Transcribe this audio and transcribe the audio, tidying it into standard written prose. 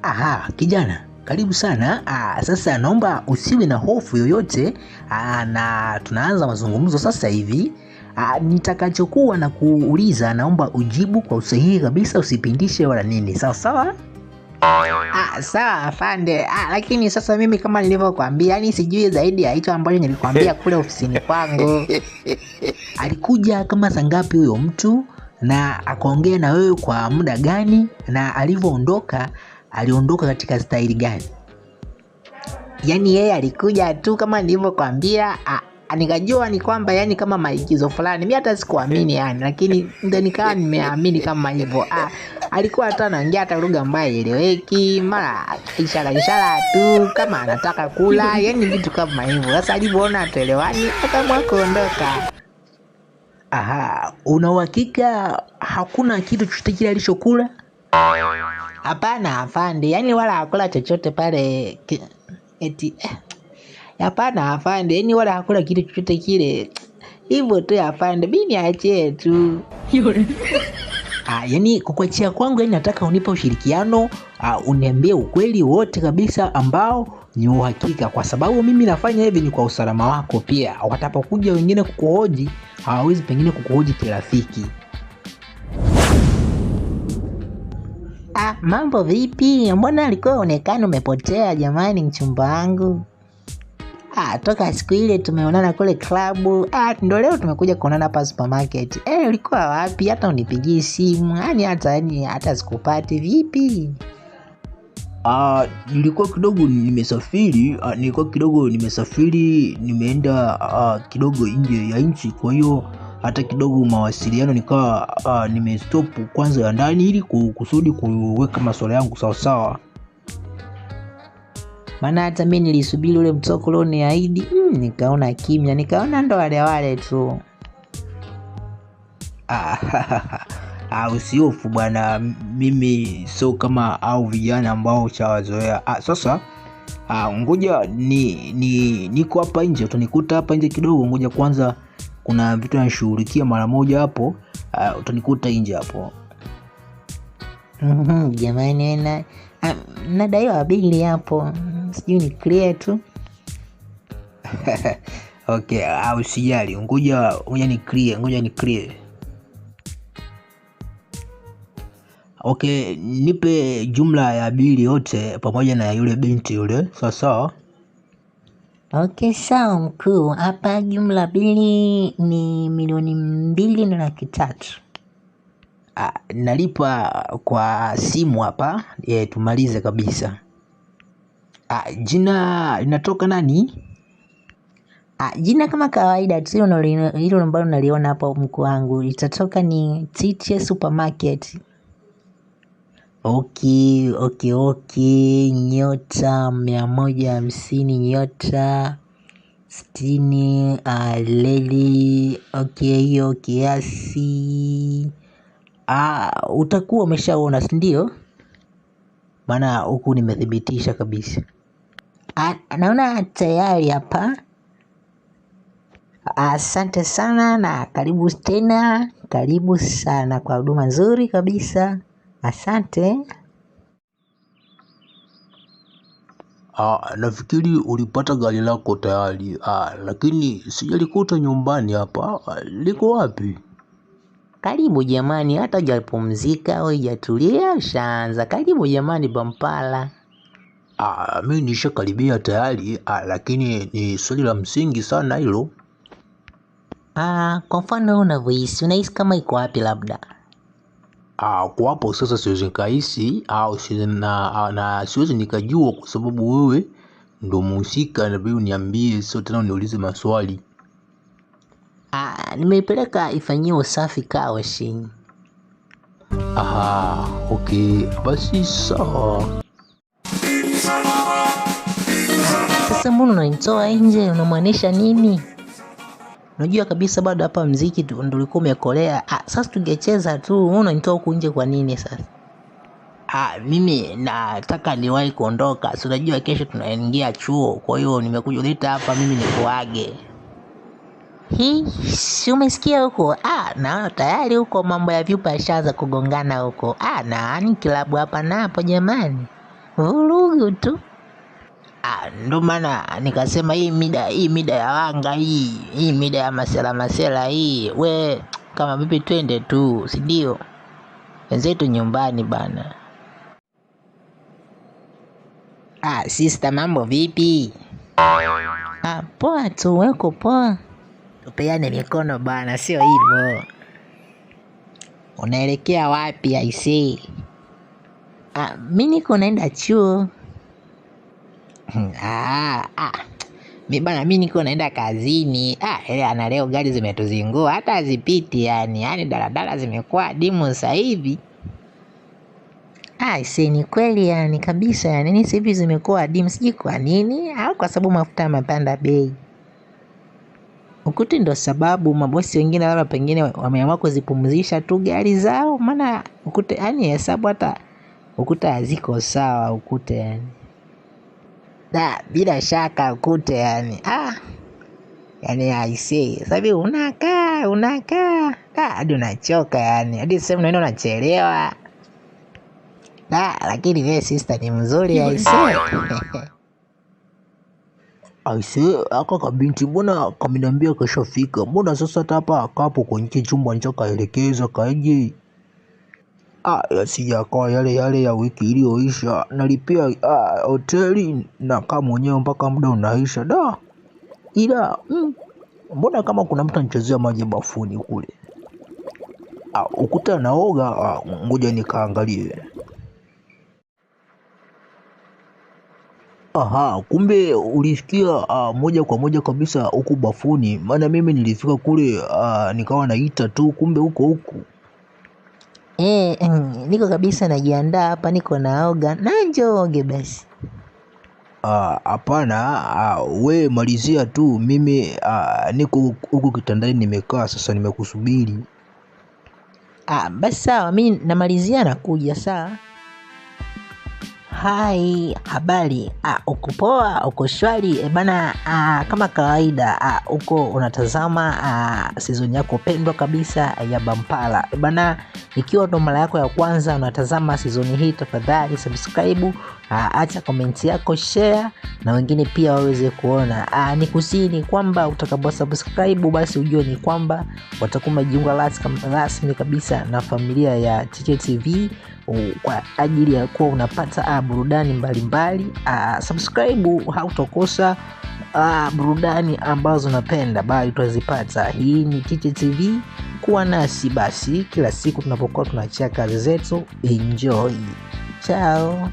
Aha, kijana, karibu sana. Sasa naomba usiwe na hofu yoyote. Na tunaanza mazungumzo sasa hivi. Nitakachokuwa na kuuliza naomba ujibu kwa usahihi kabisa, usipindishe wala nini. Sawa sawa? Sawa afande. Lakini sasa mimi kama nilivyokuambia, yani sijui zaidi ya hicho ambacho nilikwambia kule ofisini kwangu. Alikuja kama saa ngapi huyo mtu, na akaongea na wewe kwa muda gani, na alivyoondoka aliondoka katika staili gani? Yani yeye alikuja tu kama nilivyokuambia, nikajua ni kwamba yani kama maigizo fulani. Mimi hata sikuamini yani, lakini ndio nikawa nimeamini kama hivyo. Alikuwa hata anaongea hata lugha ambayo haieleweki, mara ishara tu kama anataka kula, yani vitu kama hivyo. Sasa alivyoona tuelewani akaamua kuondoka. Aha, una uhakika hakuna kitu chochote kile alichokula? Hapana afande, yani wala hakula chochote pale hapana afande, yani wala hakula kitu chochote kile. Hivyo tu afande, mimi niachie tu. Yani kukuachia kwangu, yani nataka unipe ushirikiano, uniambie ukweli wote kabisa ambao ni uhakika, kwa sababu mimi nafanya hivi ni kwa usalama wako pia. Watapokuja wengine kukuhoji, hawawezi pengine kukuhoji kirafiki. Mambo vipi? Mbona alikuwa onekana umepotea jamani, mchumba wangu? Toka siku ile tumeonana kule klabu, ndio leo tumekuja kuonana hapa supermarket. Ulikuwa wapi? Hata unipigie simu. Hata sikupati. Vipi? Nilikuwa kidogo nimesafiri, nimeenda kidogo nje ya nchi, kwa hiyo hata kidogo mawasiliano nikawa nimestop kwanza ya ndani, ili kusudi kuweka masuala yangu sawa sawa. Maana hata mimi nilisubiri ule mtoko leo niahidi, nikaona kimya, nikaona ndo wale tu. Usihofu bwana, mimi sio kama au vijana ambao chawazoea. Sasa ngoja niko hapa nje, utanikuta hapa nje kidogo. Ngoja kwanza, kuna vitu nashughulikia mara moja hapo, utanikuta nje hapo. Jamani, nadaiwa bili hapo, sijui ni clear tu. Okay, usijali, ngoja ni clear. Okay, nipe jumla ya bili yote pamoja na yule binti yule. Sawa. Okay, sawa mkuu. Hapa jumla bili ni 2,300,000. Nalipa kwa simu hapa, tumalize kabisa. Jina linatoka nani? Jina kama kawaida tu, hilo ambalo naliona hapo mkuu wangu, itatoka ni TT Supermarket. Okay, nyota 150, nyota 60, leli. Okay, hiyo kiasi. Utakuwa umeshaona, si ndio? Maana huku nimethibitisha kabisa. Naona tayari hapa. Asante sana na karibu tena. Karibu sana kwa huduma nzuri kabisa. Asante. Nafikiri ulipata gari lako tayari, lakini sijalikuta nyumbani hapa. Liko wapi? Karibu jamani, hata hujapumzika au hujatulia ushaanza. Karibu jamani Bampala. Mimi nishakaribia tayari, lakini ni swali la msingi sana hilo. Kwa mfano unavyohisi, unahisi kama iko wapi labda? Kwa hapo sasa siwezi nikahisi na siwezi nikajua, kwa sababu wewe ndo mhusika, na vile uniambie, sio tena uniulize maswali. Nimeipeleka ifanyiwe usafi Kaoshi. Okay, basi sawa. Sasa mbona unanitoa nje, unamaanisha nini? Unajua kabisa bado hapa mziki ndio ulikuwa umekolea. Sasa tungecheza tu, unanitoa huku nje kwa nini sasa? Mimi nataka niwahi kuondoka. Si unajua kesho tunaingia chuo, kwa hiyo nimekuja leta hapa mimi nikuage. Si umesikia huko? Na tayari huko mambo ya vyupa yashaanza kugongana huko. Na kilabu hapa na hapo jamani. vurugu tu. Ndo maana nikasema hii mida ya wanga hii mida ya masela hii, we kama vipi twende tu, si ndio? Wenzetu nyumbani bana. Sister, mambo vipi? Poa tu, weko poa. Tupeane mikono bana, sio hivyo. Unaelekea wapi aisee? Mimi niko naenda chuo. Mimi niko naenda kazini. Ana leo gari zimetuzingua hata hazipiti yani daladala zimekuwa adimu sasa hivi. Ni kweli yani kabisa yani sasa hivi zimekuwa adimu, sijui kwa nini, au kwa sababu mafuta yamepanda bei. Ukuti ndo sababu mabosi wengine wala pengine wameamua kuzipumzisha tu gari zao, maana ukute yani hesabu hata ukuta haziko sawa ukute yani. Bila shaka ukute yani. Yani aisee, sasa hivi unakaa hadi unachoka yani. Hadi sasa unaenda unachelewa. Lakini wewe sister ni mzuri aisee. Aisee, aka kabinti mbona kameniambia kashafika? Mbona sasa hapa akapo kwenye chumba nilichokaelekeza kaje? Sijakaa yale ya wiki iliyoisha. Nalipia hoteli na kama mwenyewe mpaka muda unaisha. Ila mbona kama kuna mtu anachezea maji bafuni kule? Ukuta naoga, ngoja nikaangalie. Kumbe ulisikia moja kwa moja kabisa huku bafuni, maana mimi nilifika kule nikawa naita tu, kumbe huko. Niko kabisa najiandaa hapa, niko naoga na njoge basi. Hapana, we malizia tu, mimi niko huku kitandani nimekaa sasa, nimekusubiri. Basi sawa, mimi namalizia na kuja. Sawa. Hai, habari. Uko poa, uko shwari bana. Kama kawaida uko unatazama season yako pendwa kabisa ya Bampala bana. Ikiwa ndo mara yako ya kwanza unatazama season hii, tafadhali subscribe, acha comment yako, share na wengine pia waweze kuona. Nikusini kwamba utakapo subscribe basi ujue ni kwamba watakuwa wamejiunga rasmi kabisa na familia ya Chiche TV kwa ajili ya kuwa unapata burudani mbalimbali. Subscribe, hautokosa burudani ambazo unapenda bali utazipata. Hii ni Chiche TV, kuwa nasi basi kila siku tunapokuwa tunachia kazi zetu. Enjoy. Ciao.